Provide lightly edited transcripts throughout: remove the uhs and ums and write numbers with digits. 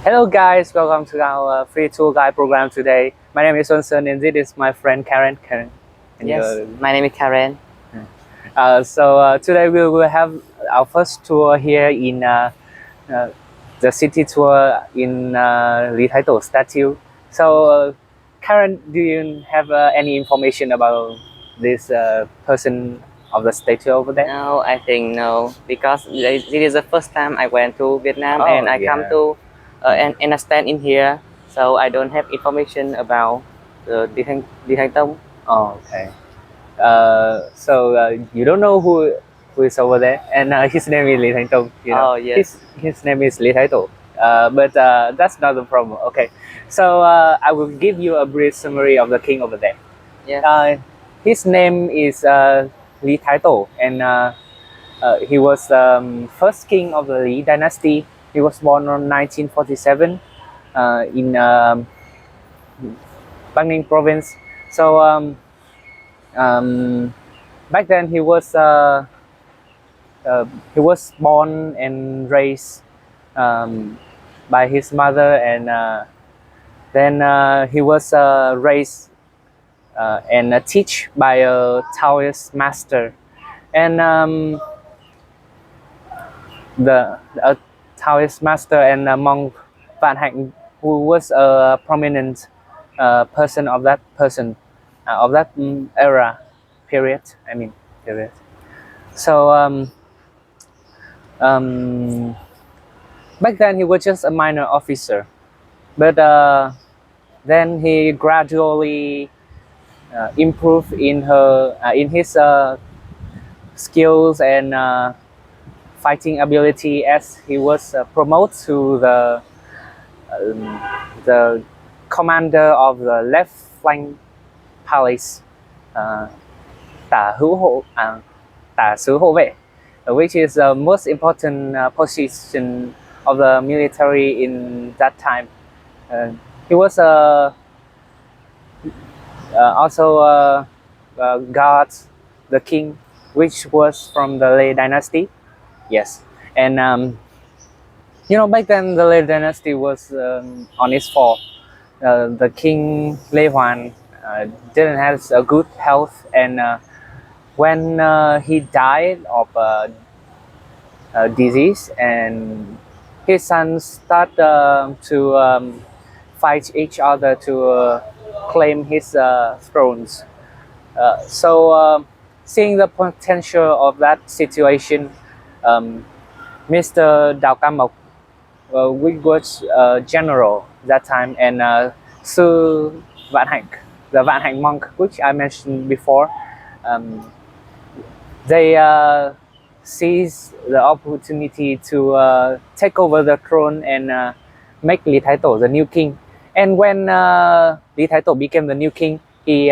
Hello guys, welcome to our free tour guide program today. My name is Sunsun and this is my friend Karen. Can Yes, you, my name is Karen. today we will have our first tour here in uh, the city tour in Lý Thái Tổ statue. Karen, do you have any information about this person of the statue over there? No, I think no, because this is the first time I went to Vietnam Oh and I come yeah. to and I stand in here, so I don't have information about the Đi Thanh Tông. Oh, okay. You don't know who is over there, and his name is Lý Thanh Tông. You know, Oh yes, his name is Lý Thái Tổ. But that's not the problem. Okay, I will give you a brief summary of the king over there. yes. His name is Lý Thái Tổ, and he was first king of the Lý dynasty. He was born on 1947 in Bắc Ninh province. So um, back then he was born and raised by his mother, and then he was raised and teach by a Taoist master, and the a Taoist master and a monk Vạn Hạnh, who was a prominent person of that era period. I mean period. So back then he was just a minor officer, but then he gradually improved in his skills and fighting ability as he was promoted to the commander of the left flank palace, uh, tả hữu hộ tả sứ hộ vệ, which is the most important position of the military in that time. He was also guards the king, which was from the Lê dynasty. Yes, and back then the Lê dynasty was on its fall. The king Lê Hoàn didn't have a good health, and when he died of disease, and his sons start to fight each other to claim his thrones. Seeing the potential of that situation, Mr. Đào Cam Mộc, which was general that time, and Sư Vạn Hạnh, the Vạn Hạnh monk, which I mentioned before, they seized the opportunity to take over the throne and make Lý Thái Tổ the new king. And when Lý Thái Tổ became the new king, he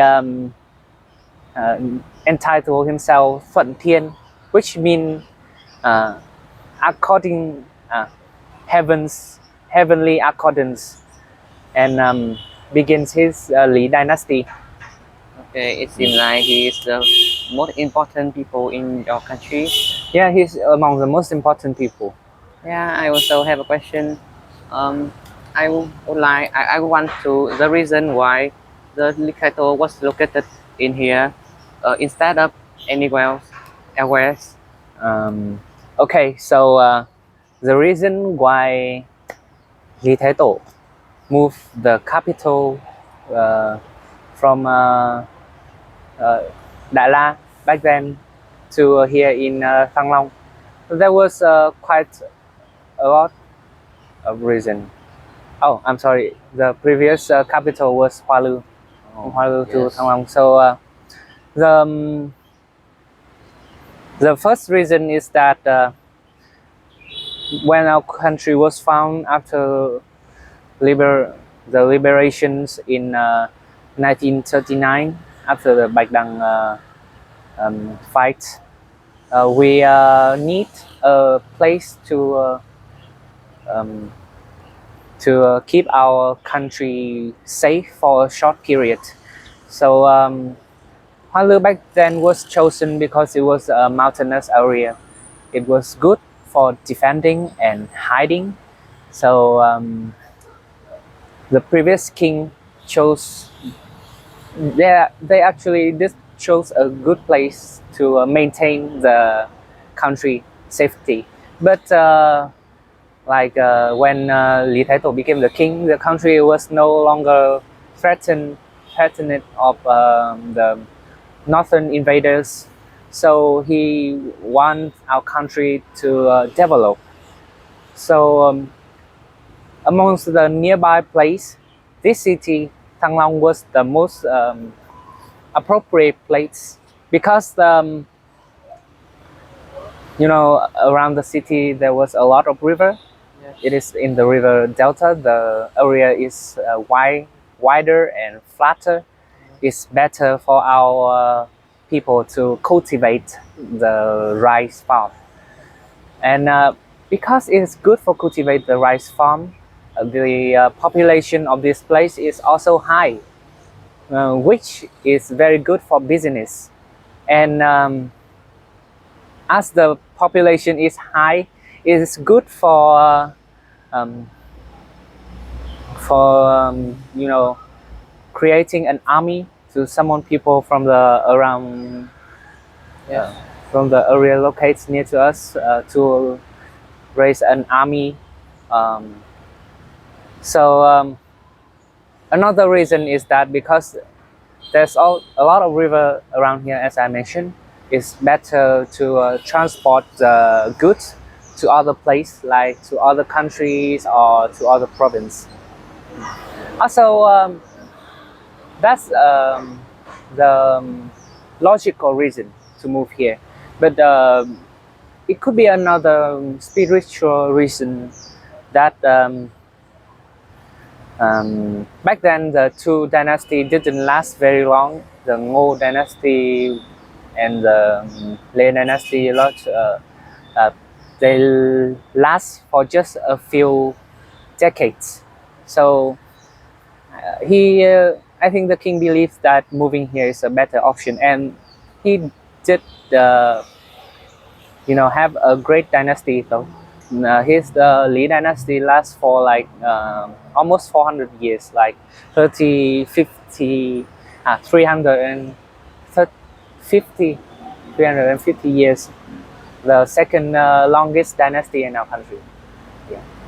entitled himself Thuận Thiên, which means according heavenly accordance, and begins his Lý dynasty. Okay, it seems like he is the most important people in your country. Yeah, he's among the most important people. Yeah, I also have a question. Um, I want to the reason why the Likhaito was located in here instead of anywhere else. Okay, so the reason why Lý Thái Tổ moved the capital from Đại La back then to here in Thăng Long, there was quite a lot of reason. Oh, I'm sorry. The previous capital was Hoa Lư, from Hoa Lư to Yes. Thăng Long. So the first reason is that when our country was found after the liberations in 1939, after the Bạch Đằng fight, we need a place to keep our country safe for a short period. So Hoa Lư back then was chosen because it was a mountainous area. It was good for defending and hiding. So the previous king chose. They actually this chose a good place to maintain the country safety, but when Lý Thái Tổ became the king, the country was no longer threatened of the northern invaders. So he wants our country to develop. So amongst the nearby place, this city Thăng Long was the most appropriate place because around the city there was a lot of river. Yes. It is in the river delta. The area is wider and flatter. It's better for our people to cultivate the rice farm. And because it's good for cultivate the rice farm, the population of this place is also high, which is very good for business. And as the population is high, it is good for creating an army to summon people from the around Yes. from the area located near to us to raise an army. So another reason is that because there's a lot of river around here, as I mentioned, it's better to transport goods to other places, like to other countries or to other province. Also, that's the logical reason to move here, but it could be another spiritual reason that back then the two dynasties didn't last very long. The Ngô dynasty and the Lê dynasty they last for just a few decades. So I think the king believes that moving here is a better option, and he did have a great dynasty though. His Lý dynasty lasts for like almost 400 years, like 30, 50, 350, 350 years. The second longest dynasty in our country.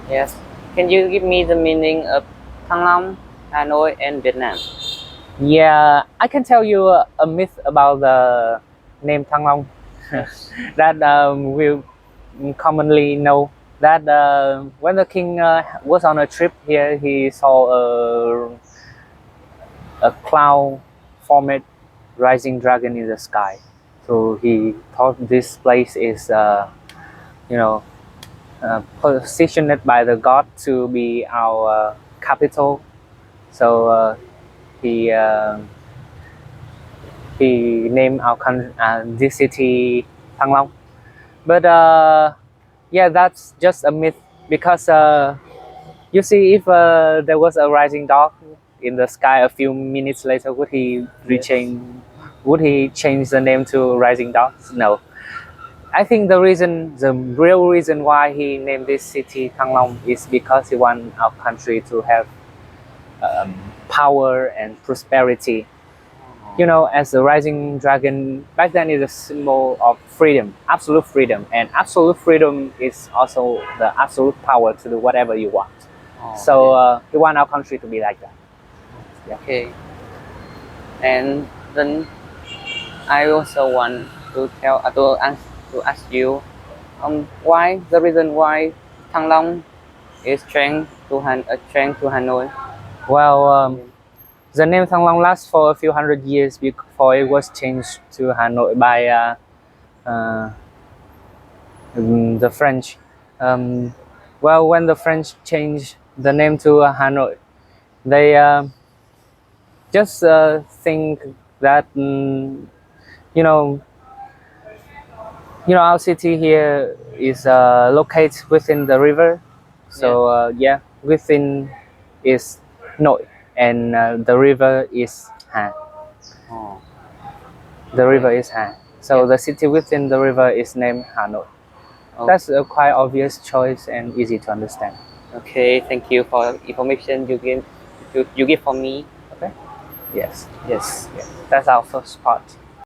Yes. Can you give me the meaning of Thăng Long, Hanoi, and Vietnam? Yeah, I can tell you a myth about the name Thăng Long that we commonly know that when the king was on a trip here, he saw a cloud formed rising dragon in the sky. So he thought this place is positioned by the god to be our capital. So he named our country, this city, Thăng Long. But yeah, that's just a myth because you see, if there was a rising dog in the sky a few minutes later, would he change the name to Rising Dog? No. I think the real reason why he named this city Thăng Long is because he wants our country to have power and prosperity. As the rising dragon back then is a symbol of freedom, absolute freedom, and absolute freedom is also the absolute power to do whatever you want. So we want our country to be like that. Okay. And then I also want to ask you, why the reason why Thăng Long is changed to Hanoi? Well, the name Thăng Long lasts for a few hundred years before it was changed to Hanoi by the French. Well, when the French changed the name to Hanoi, they just think that our city here is located within the river. So yeah, within is Nội, and the river is Hà. Oh. The river is Hà. So Yeah. the city within the river is named Hanoi. Oh. That's a quite obvious choice and easy to understand. Okay, thank you for information you you give for me. Okay. Yes. Yes. Yes. That's our first part.